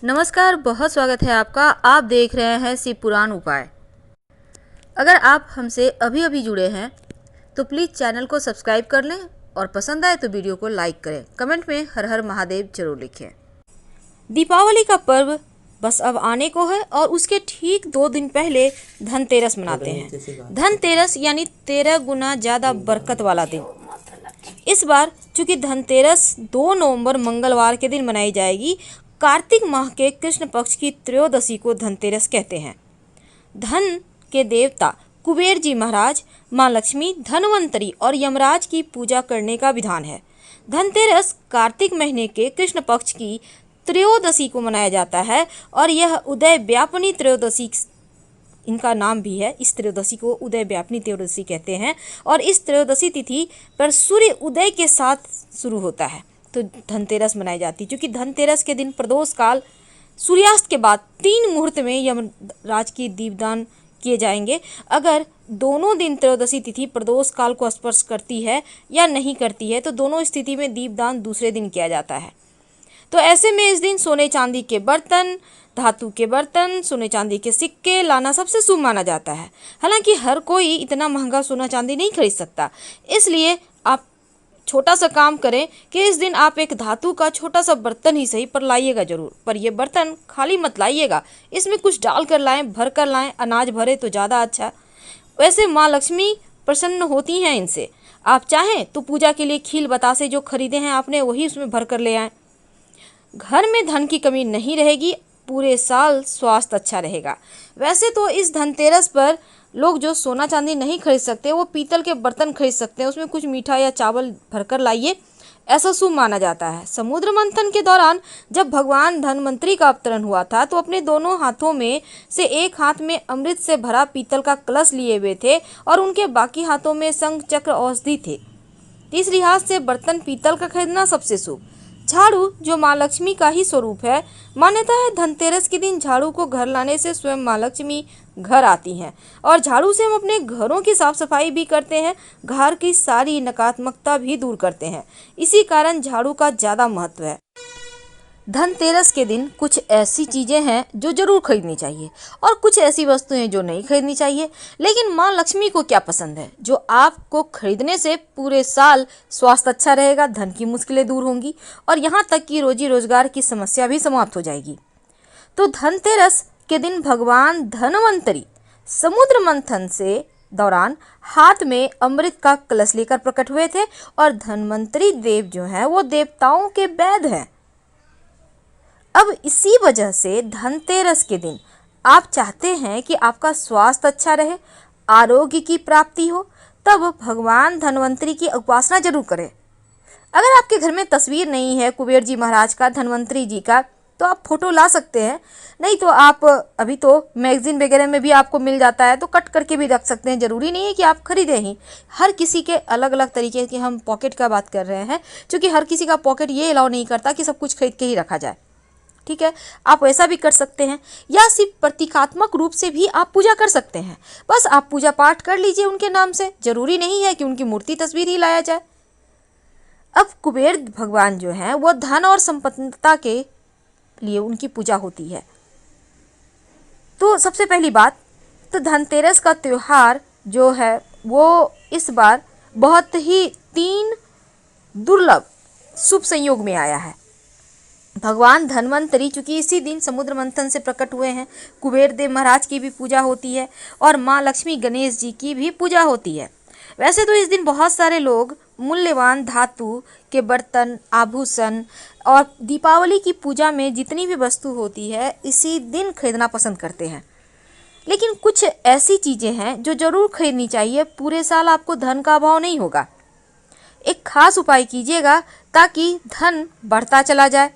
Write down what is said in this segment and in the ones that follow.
नमस्कार, बहुत स्वागत है आपका। आप देख रहे हैं शिव पुराण उपाय। अगर आप हमसे अभी अभी जुड़े हैं तो प्लीज़ चैनल को सब्सक्राइब कर लें और पसंद आए तो वीडियो को लाइक करें। कमेंट में हर हर महादेव जरूर लिखें। दीपावली का पर्व बस अब आने को है और उसके ठीक 2 दिन पहले धनतेरस मनाते हैं। धनतेरस यानी 13 गुना ज़्यादा बरकत वाला दिन। इस बार चूंकि धनतेरस 2 नवंबर मंगलवार के दिन मनाई जाएगी। कार्तिक माह के कृष्ण पक्ष की त्रयोदशी को धनतेरस कहते हैं। धन के देवता कुबेर जी महाराज, माँ लक्ष्मी, धनवंतरी और यमराज की पूजा करने का विधान है। धनतेरस कार्तिक महीने के कृष्ण पक्ष की त्रयोदशी को मनाया जाता है और यह उदय व्यापिनी त्रयोदशी इनका नाम भी है। इस त्रयोदशी को उदय व्यापिनी त्रयोदशी कहते हैं और इस त्रयोदशी तिथि पर सूर्य उदय के साथ शुरू होता है तो धनतेरस मनाई जाती है। क्योंकि धनतेरस के दिन प्रदोष काल सूर्यास्त के बाद 3 मुहूर्त में यमराज की दीपदान किए जाएंगे। अगर दोनों दिन त्रयोदशी तिथि प्रदोष काल को स्पर्श करती है या नहीं करती है तो दोनों स्थिति में दीपदान दूसरे दिन किया जाता है। तो ऐसे में इस दिन सोने चांदी के बर्तन, धातु के बर्तन, सोने चांदी के सिक्के लाना सबसे शुभ माना जाता है। हालांकि हर कोई इतना महंगा सोना चांदी नहीं खरीद सकता, इसलिए आप छोटा सा काम करें कि इस दिन आप एक धातु का छोटा सा बर्तन ही सही पर लाइएगा जरूर। पर यह बर्तन खाली मत लाइएगा, इसमें कुछ डाल कर लाएं, भर कर लाएं। अनाज भरे तो ज़्यादा अच्छा। वैसे माँ लक्ष्मी प्रसन्न होती हैं इनसे। आप चाहें तो पूजा के लिए खील बतासे जो खरीदे हैं आपने वही उसमें भर कर ले आएँ। घर में धन की कमी नहीं रहेगी, पूरे साल स्वास्थ्य अच्छा रहेगा। वैसे तो इस धनतेरस पर लोग जो सोना चांदी नहीं खरीद सकते वो पीतल के बर्तन खरीद सकते हैं, उसमें कुछ मीठा या चावल भरकर लाइए, ऐसा शुभ माना जाता है। समुद्र मंथन के दौरान जब भगवान धनवंतरी का अवतरण हुआ था तो अपने दोनों हाथों में से एक हाथ में अमृत से भरा पीतल का कलश लिए हुए थे और उनके बाकी हाथों में शंख चक्र औषधि थे। तीसरी हाथ से बर्तन पीतल का खरीदना सबसे शुभ। झाड़ू जो माँ लक्ष्मी का ही स्वरूप है, मान्यता है धनतेरस के दिन झाड़ू को घर लाने से स्वयं माँ लक्ष्मी घर आती हैं और झाड़ू से हम अपने घरों की साफ सफाई भी करते हैं, घर की सारी नकारात्मकता भी दूर करते हैं। इसी कारण झाड़ू का ज़्यादा महत्व है। धनतेरस के दिन कुछ ऐसी चीज़ें हैं जो जरूर खरीदनी चाहिए और कुछ ऐसी वस्तुएं जो नहीं खरीदनी चाहिए। लेकिन माँ लक्ष्मी को क्या पसंद है जो आपको खरीदने से पूरे साल स्वास्थ्य अच्छा रहेगा, धन की मुश्किलें दूर होंगी और यहाँ तक कि रोजी रोजगार की समस्या भी समाप्त हो जाएगी। तो धनतेरस के दिन भगवान धनवंतरी समुद्र मंथन से दौरान हाथ में अमृत का कलश लेकर प्रकट हुए थे और धनवंतरी देव जो हैं वो देवताओं के वैद्य हैं। अब इसी वजह से धनतेरस के दिन आप चाहते हैं कि आपका स्वास्थ्य अच्छा रहे, आरोग्य की प्राप्ति हो, तब भगवान धनवंतरी की उपासना जरूर करें। अगर आपके घर में तस्वीर नहीं है कुबेर जी महाराज का, धनवंतरी जी का, तो आप फोटो ला सकते हैं। नहीं तो आप अभी तो मैगजीन वगैरह में भी आपको मिल जाता है तो कट करके भी रख सकते हैं। ज़रूरी नहीं है कि आप खरीदें ही। हर किसी के अलग अलग तरीके की, हम पॉकेट का बात कर रहे हैं, क्योंकि हर किसी का पॉकेट ये अलाउ नहीं करता कि सब कुछ खरीद के ही रखा जाए। ठीक है, आप वैसा भी कर सकते हैं या सिर्फ प्रतीकात्मक रूप से भी आप पूजा कर सकते हैं। बस आप पूजा पाठ कर लीजिए उनके नाम से, जरूरी नहीं है कि उनकी मूर्ति तस्वीर ही लाया जाए। अब कुबेर भगवान जो हैं वो धन और संपन्नता के लिए उनकी पूजा होती है। तो सबसे पहली बात तो धनतेरस का त्यौहार जो है वो इस बार बहुत ही 3 दुर्लभ शुभ संयोग में आया है। भगवान धनवंतरी चूंकि इसी दिन समुद्र मंथन से प्रकट हुए हैं, कुबेर देव महाराज की भी पूजा होती है और माँ लक्ष्मी गणेश जी की भी पूजा होती है। वैसे तो इस दिन बहुत सारे लोग मूल्यवान धातु के बर्तन, आभूषण और दीपावली की पूजा में जितनी भी वस्तु होती है इसी दिन खरीदना पसंद करते हैं। लेकिन कुछ ऐसी चीज़ें हैं जो जरूर खरीदनी चाहिए, पूरे साल आपको धन का अभाव नहीं होगा। एक खास उपाय कीजिएगा ताकि धन बढ़ता चला जाए।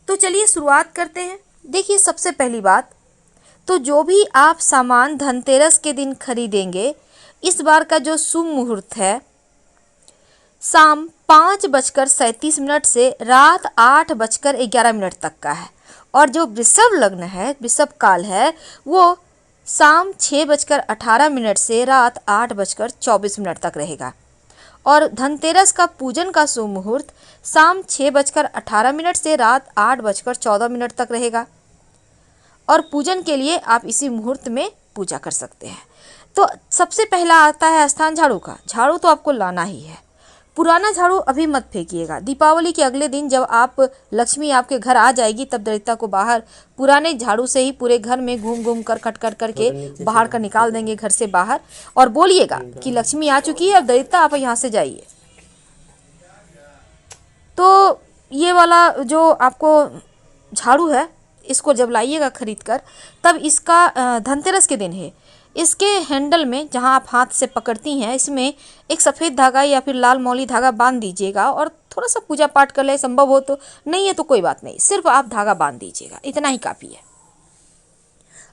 तो चलिए शुरुआत करते हैं। देखिए, सबसे पहली बात तो जो भी आप सामान धनतेरस के दिन खरीदेंगे, इस बार का जो शुभ मुहूर्त है शाम 5:37 से रात 8:11 तक का है और जो वृषभ लग्न है, वृषभ काल है, वो शाम 6:18 से रात 8:24 तक रहेगा और धनतेरस का पूजन का शुभ मुहूर्त शाम 6:18 से रात 8:14 तक रहेगा और पूजन के लिए आप इसी मुहूर्त में पूजा कर सकते हैं। तो सबसे पहला आता है स्थान झाड़ू का। झाड़ू तो आपको लाना ही है। पुराना झाड़ू अभी मत फेंकिएगा। दीपावली के अगले दिन जब आप लक्ष्मी आपके घर आ जाएगी तब दरिद्रता को बाहर पुराने झाड़ू से ही पूरे घर में घूम घूम कर कट कट करके बाहर का निकाल देंगे घर से बाहर और बोलिएगा कि लक्ष्मी आ चुकी है, अब दरिद्रता आप यहाँ से जाइए। तो ये वाला जो आपको झाड़ू है इसको जब लाइएगा खरीद कर, तब इसका धनतेरस के दिन है, इसके हैंडल में जहां आप हाथ से पकड़ती हैं इसमें एक सफ़ेद धागा या फिर लाल मौली धागा बांध दीजिएगा और थोड़ा सा पूजा पाठ कर ले, संभव हो तो, नहीं है तो कोई बात नहीं, सिर्फ आप धागा बांध दीजिएगा, इतना ही काफ़ी है।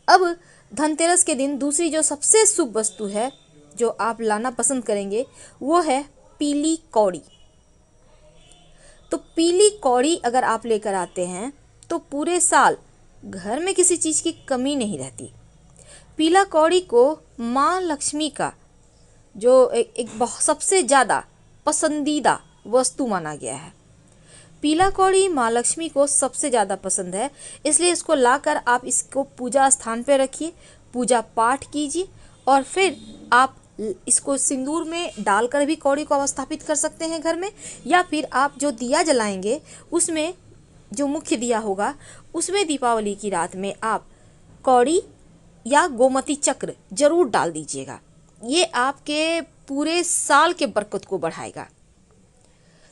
अब धनतेरस के दिन दूसरी जो सबसे शुभ वस्तु है जो आप लाना पसंद करेंगे वो है पीली कौड़ी। तो पीली कौड़ी अगर आप लेकर आते हैं तो पूरे साल घर में किसी चीज़ की कमी नहीं रहती। पीला कौड़ी को माँ लक्ष्मी का जो एक सबसे ज़्यादा पसंदीदा वस्तु माना गया है। पीला कौड़ी माँ लक्ष्मी को सबसे ज़्यादा पसंद है, इसलिए इसको लाकर आप इसको पूजा स्थान पर रखिए, पूजा पाठ कीजिए और फिर आप इसको सिंदूर में डालकर भी कौड़ी को अवस्थापित कर सकते हैं घर में, या फिर आप जो दिया जलाएंगे उसमें जो मुख्य दिया होगा उसमें दीपावली की रात में आप कौड़ी या गोमती चक्र जरूर डाल दीजिएगा। ये आपके पूरे साल के बरकत को बढ़ाएगा।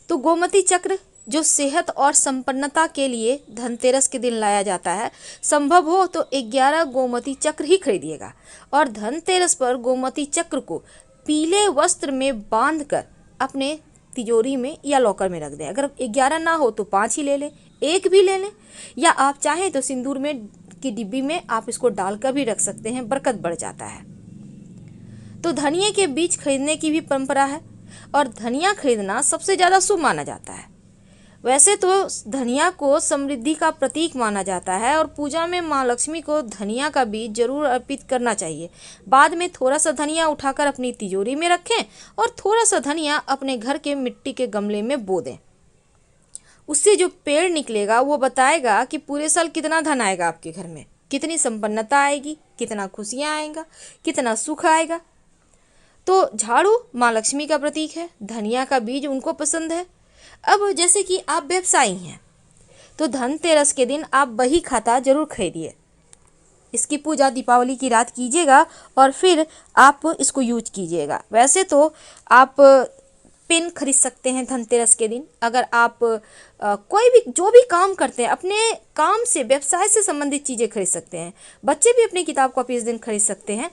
तो गोमती चक्र जो सेहत और संपन्नता के लिए धनतेरस के दिन लाया जाता है, संभव हो तो 11 गोमती चक्र ही खरीदिएगा और धनतेरस पर गोमती चक्र को पीले वस्त्र में बांधकर अपने तिजोरी में या लॉकर में रख दें। अगर 11 ना हो तो 5 ही ले लें, 1 भी ले लें, या आप चाहें तो सिंदूर में की डिब्बी में आप इसको डालकर भी रख सकते हैं, बरकत बढ़ जाता है। तो धनिया के बीज खरीदने की भी परंपरा है और धनिया खरीदना सबसे ज़्यादा शुभ माना जाता है। वैसे तो धनिया को समृद्धि का प्रतीक माना जाता है और पूजा में माँ लक्ष्मी को धनिया का बीज जरूर अर्पित करना चाहिए। बाद में थोड़ा सा धनिया उठाकर अपनी तिजोरी में रखें और थोड़ा सा धनिया अपने घर के मिट्टी के गमले में बो दें। उससे जो पेड़ निकलेगा वो बताएगा कि पूरे साल कितना धन आएगा आपके घर में, कितनी संपन्नता आएगी, कितना खुशियाँ आएगा, कितना सुख आएगा। तो झाड़ू माँ लक्ष्मी का प्रतीक है, धनिया का बीज उनको पसंद है। अब जैसे कि आप व्यवसायी हैं तो धनतेरस के दिन आप बही खाता जरूर खरीदिए। इसकी पूजा दीपावली की रात कीजिएगा और फिर आप इसको यूज कीजिएगा। वैसे तो आप पेन खरीद सकते हैं धनतेरस के दिन। अगर आप कोई भी जो भी काम करते हैं अपने काम से, व्यवसाय से संबंधित चीज़ें खरीद सकते हैं। बच्चे भी अपनी किताब कॉपी इस दिन खरीद सकते हैं।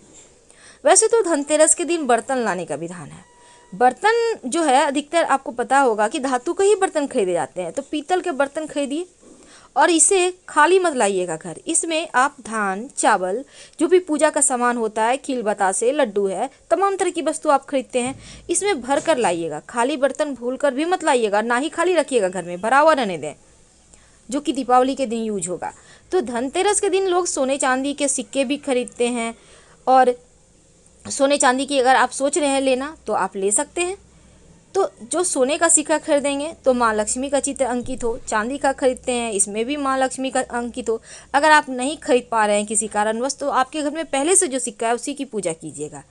वैसे तो धनतेरस के दिन बर्तन लाने का विधान है। बर्तन जो है अधिकतर आपको पता होगा कि धातु के ही बर्तन खरीदे जाते हैं, तो पीतल के बर्तन खरीदिए और इसे खाली मत लाइएगा घर। इसमें आप धान, चावल, जो भी पूजा का सामान होता है, खील बतासे, लड्डू है, तमाम तरह की वस्तु आप खरीदते हैं, इसमें भर कर लाइएगा। खाली बर्तन भूल कर भी मत लाइएगा, ना ही खाली रखिएगा घर में, भरा हुआ रहने दें, जो कि दीपावली के दिन यूज होगा। तो धनतेरस के दिन लोग सोने चांदी के सिक्के भी खरीदते हैं और सोने चांदी की अगर आप सोच रहे हैं लेना तो आप ले सकते हैं। तो जो सोने का सिक्का खरीदेंगे तो माँ लक्ष्मी का चित्र अंकित हो, चांदी का खरीदते हैं इसमें भी माँ लक्ष्मी का अंकित हो। अगर आप नहीं खरीद पा रहे हैं किसी कारणवश तो आपके घर में पहले से जो सिक्का है उसी की पूजा कीजिएगा,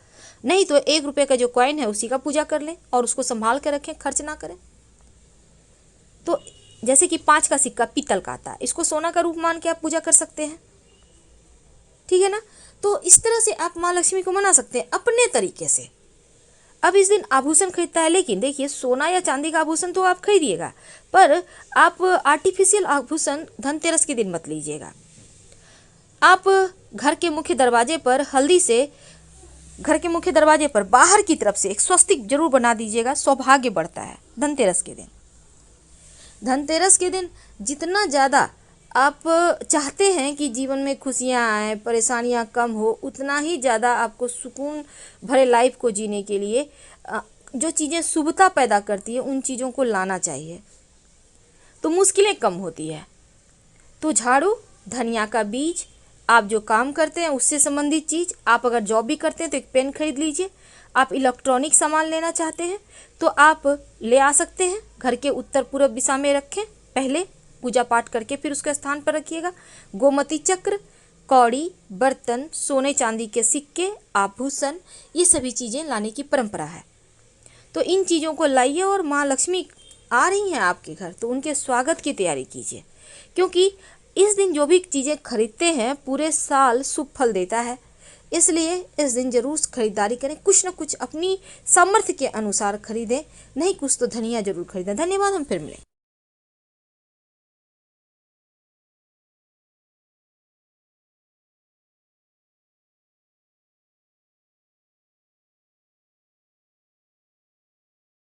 नहीं तो 1 रुपये का जो कॉइन है उसी का पूजा कर लें और उसको संभाल कर रखें, खर्च ना करें। तो जैसे कि 5 का सिक्का पीतल का आता है, इसको सोना का रूप मान के आप पूजा कर सकते हैं, ठीक है ना। तो इस तरह से आप माँ लक्ष्मी को मना सकते हैं अपने तरीके से। अब इस दिन आभूषण खरीदता है, लेकिन देखिए सोना या चांदी का आभूषण तो आप खरीदिएगा, पर आप आर्टिफिशियल आभूषण धनतेरस के दिन मत लीजिएगा। आप घर के मुख्य दरवाजे पर हल्दी से घर के मुख्य दरवाजे पर बाहर की तरफ से एक स्वस्तिक जरूर बना दीजिएगा, सौभाग्य बढ़ता है धनतेरस के दिन। धनतेरस के दिन जितना ज़्यादा आप चाहते हैं कि जीवन में खुशियाँ आएँ, परेशानियाँ कम हो, उतना ही ज़्यादा आपको सुकून भरे लाइफ को जीने के लिए जो चीज़ें शुभता पैदा करती है उन चीज़ों को लाना चाहिए, तो मुश्किलें कम होती है। तो झाड़ू, धनिया का बीज, आप जो काम करते हैं उससे संबंधित चीज़, आप अगर जॉब भी करते हैं तो एक पेन खरीद लीजिए। आप इलेक्ट्रॉनिक सामान लेना चाहते हैं तो आप ले आ सकते हैं। घर के उत्तर पूर्व दिशा में रखें, पहले पूजा पाठ करके फिर उसके स्थान पर रखिएगा। गोमती चक्र, कौड़ी, बर्तन, सोने चांदी के सिक्के, आभूषण, ये सभी चीज़ें लाने की परंपरा है। तो इन चीज़ों को लाइए और माँ लक्ष्मी आ रही हैं आपके घर तो उनके स्वागत की तैयारी कीजिए, क्योंकि इस दिन जो भी चीज़ें खरीदते हैं पूरे साल शुभ फल देता है। इसलिए इस दिन जरूर खरीदारी करें, कुछ न कुछ अपनी सामर्थ्य के अनुसार खरीदें, नहीं कुछ तो धनिया जरूर खरीदें। धन्यवाद, हम फिर मिलें।